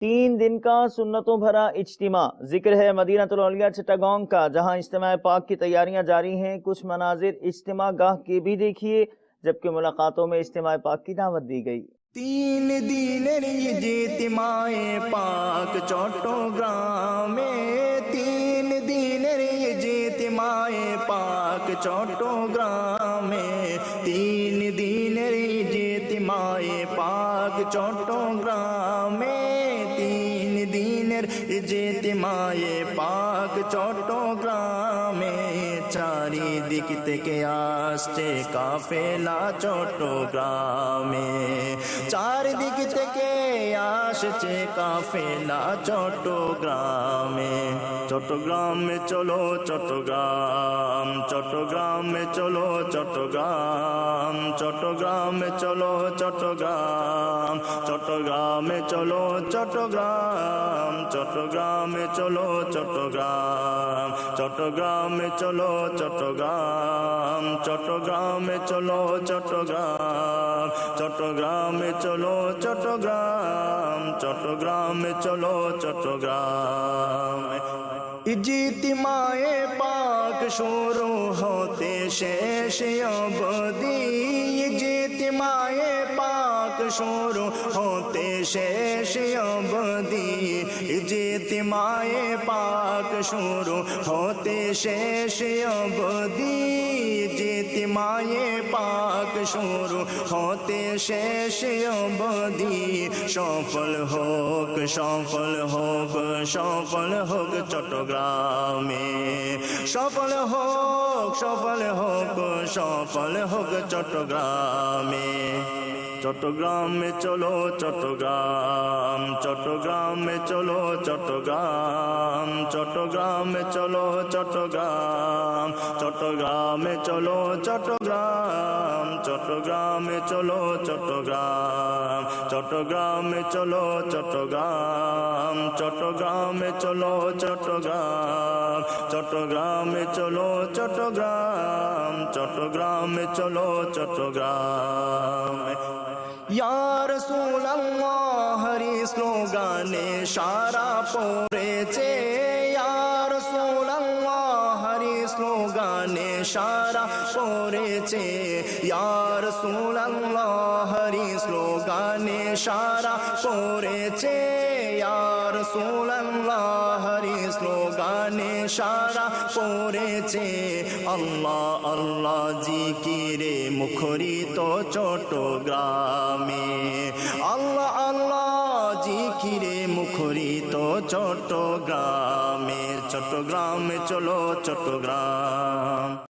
3 दिन का सुन्नतों भरा इज्तिमा। जिक्र है मदीनातुल औलिया चिट्टागोंग का, जहां इज्तिमा पाक की तैयारियां जारी हैं। कुछ मनाजिर इज्तिमा गाह के भी देखिए, जबकि मुलाकातों में इज्तिमा पाक की दावत दी गई। 3 দিনের ইজতিমায়ে পাক চট্টগ্রামে, 3 দিনের ইজতিমায়ে পাক চট্টগ্রামে, 3 দিনের ইজতিমায়ে পাক চট্টগ্রামে, 3 দিনের ইজতিমায়ে পাক চট্টগ্রামে। চারিদিক থেকে আসছে কাফেলা চট্টগ্রামে, চারিদিক থেকে আসছে কাফেলা চট্টগ্রামে। চট্টগ্রামে চলো চট্টগ্রাম, চট্টগ্রামে চলো চট্টগ্রাম, চট্টগ্রামে চলো চট্টগ্রাম, চট্টগ্রামে চলো চট্টগ্রাম, চট্টগ্রামে চলো চট্টগ্রাম, চট্টগ্রামে চলো চট্টগ্রাম, চট্টগ্রামে চলো চট্টগ্রাম, চট্টগ্রামে চলো চট্টগ্রাম, চট্টগ্রামে চলো চট্টগ্রাম। ইজতিমায়ে পাক শুরু হতে শেষ অবধি, ইজতিমায়ে পাক শুরু হতে শেষ অবধি, ইজতিমায়ে পাক শুরু হতে শেষ অবধি, ইজতিমায়ে পাক শুরু হতে শেষ অবধি। সফল হোক সফল হোক সফল হোক চট্টগ্রামে, সফল হোক সফল হোক সফল হোক চট্টগ্রামে। চট্টগ্রামে চলো চট্টগ্রাম, চট্টগ্রামে চলো চট্টগ্রাম, চট্টগ্রামে চলো চট্টগ্রাম, চট্টগ্রামে চলো চট্টগ্রাম, চট্টগ্রামে চলো চট্টগ্রাম, চট্টগ্রামে চলো চট্টগ্রাম, চট্টগ্রামে চলো চট্টগ্রাম, চট্টগ্রামে চলো চট্টগ্রাম, চট্টগ্রামে চলো চট্টগ্রাম। ইয়া রাসূলুল্লাহ হরি স্লোগানে সারা পড়েছে, ইয়া রাসূলুল্লাহ হরি স্লোগানে সারা পড়েছে, ইয়া রাসূলুল্লাহ হরি স্লোগানে সারা পড়েছে, ইয়া রাসূলুল্লাহ হরি স্লোগানে সারা পড়েছে। আল্লাহ আল্লাহ জিকিরে মুখরিত চট্টগ্রামে, আল্লাহ আল্লাহ জিকিরে মুখরিত চট্টগ্রামে। চট্টগ্রামে চলো চট্টগ্রাম।